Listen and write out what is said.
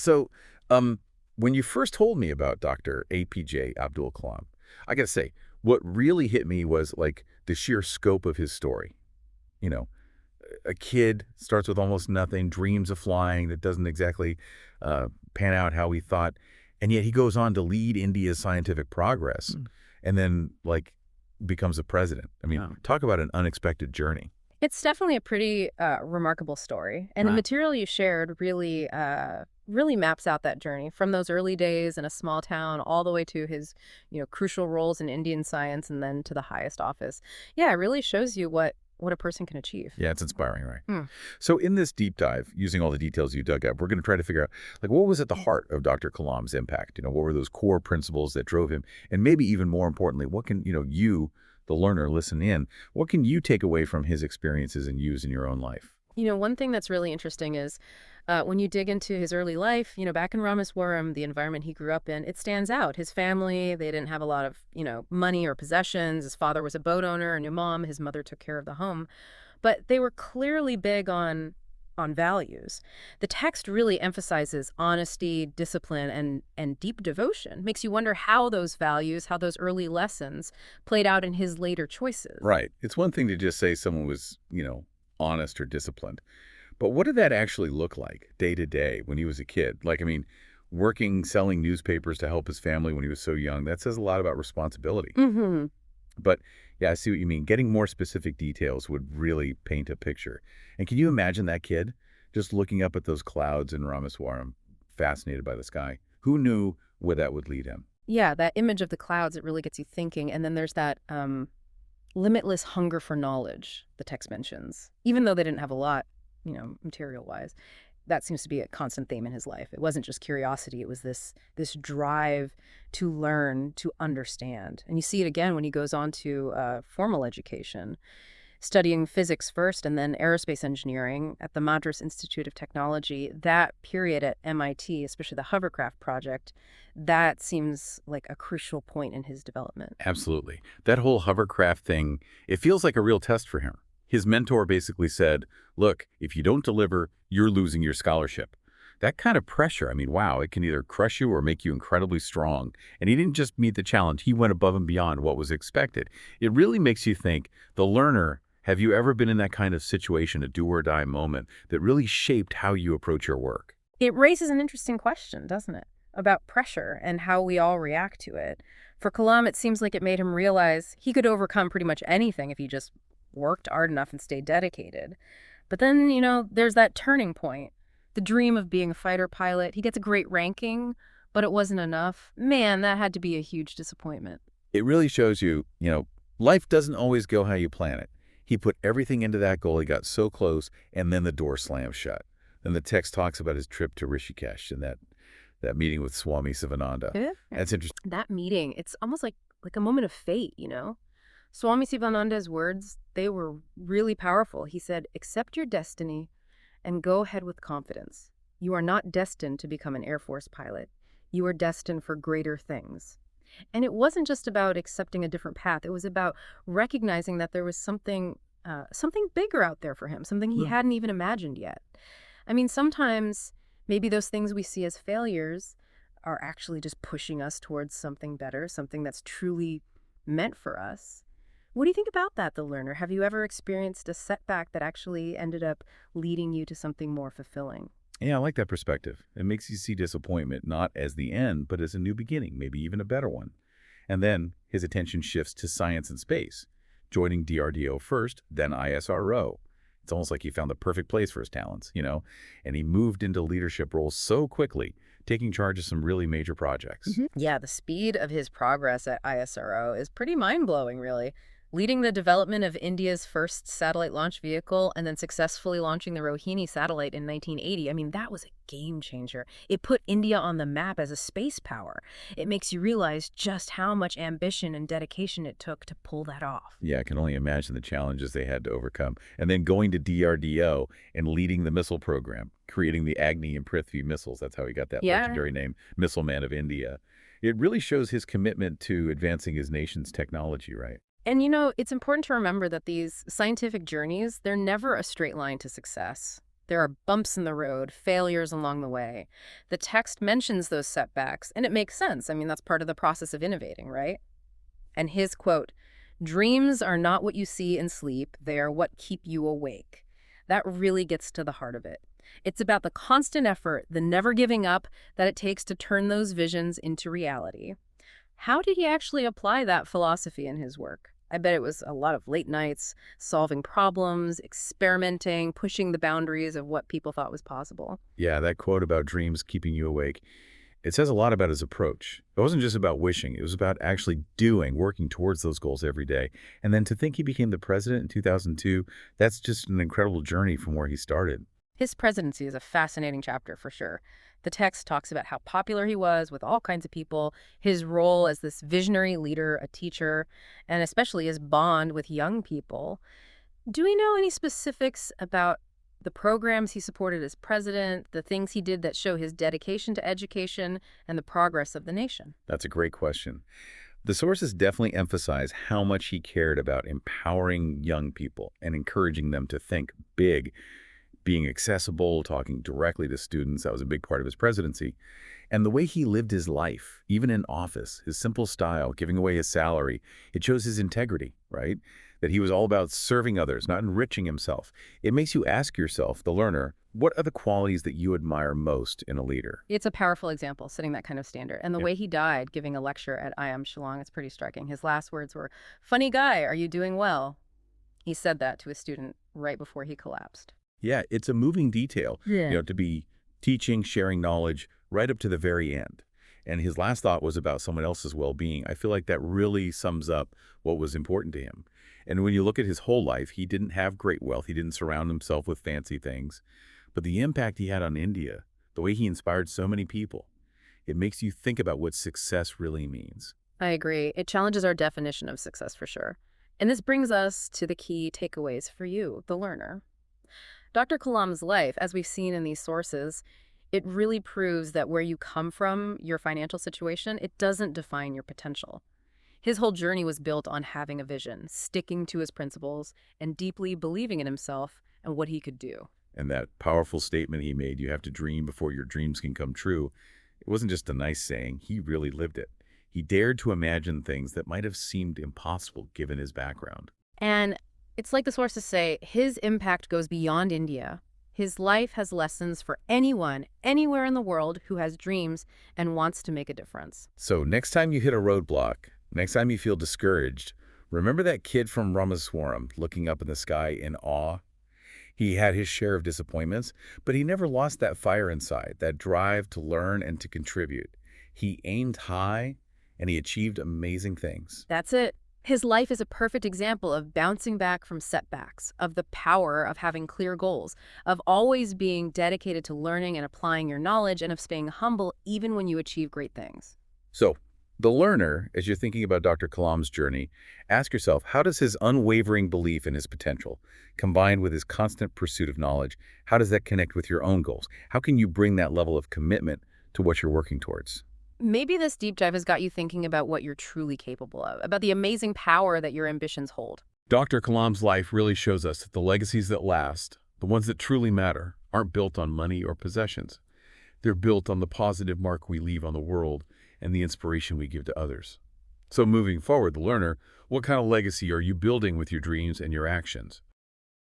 So, um, when you first told me about Dr. A.P.J. Abdul Kalam, I gotta say, what really hit me was like the sheer scope of his story. You know, a kid starts with almost nothing, dreams of flying that doesn't exactly uh, pan out how he thought, and yet he goes on to lead India's scientific progress, Mm. and then like becomes a president. I mean, Yeah. talk about an unexpected journey. It's definitely a pretty remarkable story, and the Right. material you shared really maps out that journey from those early days in a small town all the way to his, crucial roles in Indian science and then to the highest office. Yeah, it really shows you what a person can achieve. Yeah, it's inspiring, right? Hmm. So in this deep dive, using all the details you dug up, we're going to try to figure out, like, what was at the heart of Dr. Kalam's impact? What were those core principles that drove him? And maybe even more importantly, what can, you, the learner, listen in, what can you take away from his experiences and use in your own life? One thing that's really interesting is when you dig into his early life, back in Rameswaram, the environment he grew up in, it stands out. His family, they didn't have a lot of, money or possessions. His father was a boat owner, a new mom. His mother took care of the home. But they were clearly big on values. The text really emphasizes honesty, discipline, and deep devotion. Makes you wonder how those values, how those early lessons played out in his later choices. Right. It's one thing to just say someone was, honest or disciplined. But what did that actually look like day to day when he was a kid? Like, I mean, working, selling newspapers to help his family when he was so young, that says a lot about responsibility. Mm-hmm. But yeah, I see what you mean. Getting more specific details would really paint a picture. And can you imagine that kid just looking up at those clouds in Rameswaram, fascinated by the sky? Who knew where that would lead him? Yeah, that image of the clouds, it really gets you thinking. And then there's that limitless hunger for knowledge the text mentions. Even though they didn't have a lot, material-wise, that seems to be a constant theme in his life. It wasn't just curiosity. It was this drive to learn, to understand. And you see it again when he goes on to formal education, studying physics first and then aerospace engineering at the Madras Institute of Technology. That period at MIT, especially the hovercraft project, that seems like a crucial point in his development. Absolutely. That whole hovercraft thing, it feels like a real test for him. His mentor basically said, look, if you don't deliver, you're losing your scholarship. That kind of pressure, I mean, wow, it can either crush you or make you incredibly strong. And he didn't just meet the challenge, he went above and beyond what was expected. It really makes you think, the learner, have you ever been in that kind of situation, a do-or-die moment, that really shaped how you approach your work? It raises an interesting question, doesn't it? About pressure and how we all react to it. For Kalam, it seems like it made him realize he could overcome pretty much anything if he just worked hard enough and stayed dedicated. But then, there's that turning point. The dream of being a fighter pilot. He gets a great ranking, but it wasn't enough. Man, that had to be a huge disappointment. It really shows you, life doesn't always go how you plan it. He put everything into that goal, he got so close, and then the door slammed shut. Then the text talks about his trip to Rishikesh and that meeting with Swami Sivananda. Yeah. That's interesting. That meeting, it's almost like a moment of fate, Swami Sivananda's words, they were really powerful. He said, accept your destiny and go ahead with confidence. You are not destined to become an Air Force pilot. You are destined for greater things. And it wasn't just about accepting a different path. It was about recognizing that there was something bigger out there for him, something he hadn't even imagined yet. I mean, sometimes maybe those things we see as failures are actually just pushing us towards something better, something that's truly meant for us. What do you think about that, the learner? Have you ever experienced a setback that actually ended up leading you to something more fulfilling? Yeah, I like that perspective. It makes you see disappointment not as the end, but as a new beginning, maybe even a better one. And then his attention shifts to science and space, joining DRDO first, then ISRO. It's almost like he found the perfect place for his talents, and he moved into leadership roles so quickly, taking charge of some really major projects. Yeah, the speed of his progress at ISRO is pretty mind-blowing, really. Leading the development of India's first satellite launch vehicle and then successfully launching the Rohini satellite in 1980, I mean, that was a game changer. It put India on the map as a space power. It makes you realize just how much ambition and dedication it took to pull that off. Yeah, I can only imagine the challenges they had to overcome. And then going to DRDO and leading the missile program, creating the Agni and Prithvi missiles. That's how he got that legendary name, Missile Man of India. It really shows his commitment to advancing his nation's technology, right? And it's important to remember that these scientific journeys, they're never a straight line to success. There are bumps in the road, failures along the way. The text mentions those setbacks, and it makes sense. I mean, that's part of the process of innovating, right? And his quote, "Dreams are not what you see in sleep, they are what keep you awake." That really gets to the heart of it. It's about the constant effort, the never giving up that it takes to turn those visions into reality. How did he actually apply that philosophy in his work? I bet it was a lot of late nights, solving problems, experimenting, pushing the boundaries of what people thought was possible. Yeah, that quote about dreams keeping you awake, it says a lot about his approach. It wasn't just about wishing, it was about actually doing, working towards those goals every day. And then to think he became the president in 2002, that's just an incredible journey from where he started. His presidency is a fascinating chapter for sure. The text talks about how popular he was with all kinds of people, his role as this visionary leader, a teacher, and especially his bond with young people. Do we know any specifics about the programs he supported as president, the things he did that show his dedication to education and the progress of the nation? That's a great question. The sources definitely emphasize how much he cared about empowering young people and encouraging them to think big, being accessible, talking directly to students. That was a big part of his presidency. And the way he lived his life, even in office, his simple style, giving away his salary, it shows his integrity, right? That he was all about serving others, not enriching himself. It makes you ask yourself, the learner, what are the qualities that you admire most in a leader? It's a powerful example, setting that kind of standard. And the Yeah. way he died, giving a lecture at IM Shillong, is pretty striking. His last words were, "Funny guy, are you doing well?" He said that to a student right before he collapsed. Yeah, it's a moving detail, Yeah. to be teaching, sharing knowledge right up to the very end. And his last thought was about someone else's well-being. I feel like that really sums up what was important to him. And when you look at his whole life, he didn't have great wealth. He didn't surround himself with fancy things. But the impact he had on India, the way he inspired so many people, it makes you think about what success really means. I agree. It challenges our definition of success for sure. And this brings us to the key takeaways for you, the learner. Dr. Kalam's life, as we've seen in these sources, it really proves that where you come from, your financial situation, it doesn't define your potential. His whole journey was built on having a vision, sticking to his principles, and deeply believing in himself and what he could do. And that powerful statement he made, you have to dream before your dreams can come true, it wasn't just a nice saying, he really lived it. He dared to imagine things that might have seemed impossible given his background. And it's like the sources say, his impact goes beyond India. His life has lessons for anyone, anywhere in the world who has dreams and wants to make a difference. So next time you hit a roadblock, next time you feel discouraged, remember that kid from Rameswaram looking up in the sky in awe? He had his share of disappointments, but he never lost that fire inside, that drive to learn and to contribute. He aimed high, and he achieved amazing things. That's it. His life is a perfect example of bouncing back from setbacks, of the power of having clear goals, of always being dedicated to learning and applying your knowledge, and of staying humble even when you achieve great things. So, the learner, as you're thinking about Dr. Kalam's journey, ask yourself, how does his unwavering belief in his potential, combined with his constant pursuit of knowledge, how does that connect with your own goals? How can you bring that level of commitment to what you're working towards? Maybe this deep dive has got you thinking about what you're truly capable of, about the amazing power that your ambitions hold. Dr. Kalam's life really shows us that the legacies that last, the ones that truly matter, aren't built on money or possessions. They're built on the positive mark we leave on the world and the inspiration we give to others. So moving forward, the learner, what kind of legacy are you building with your dreams and your actions?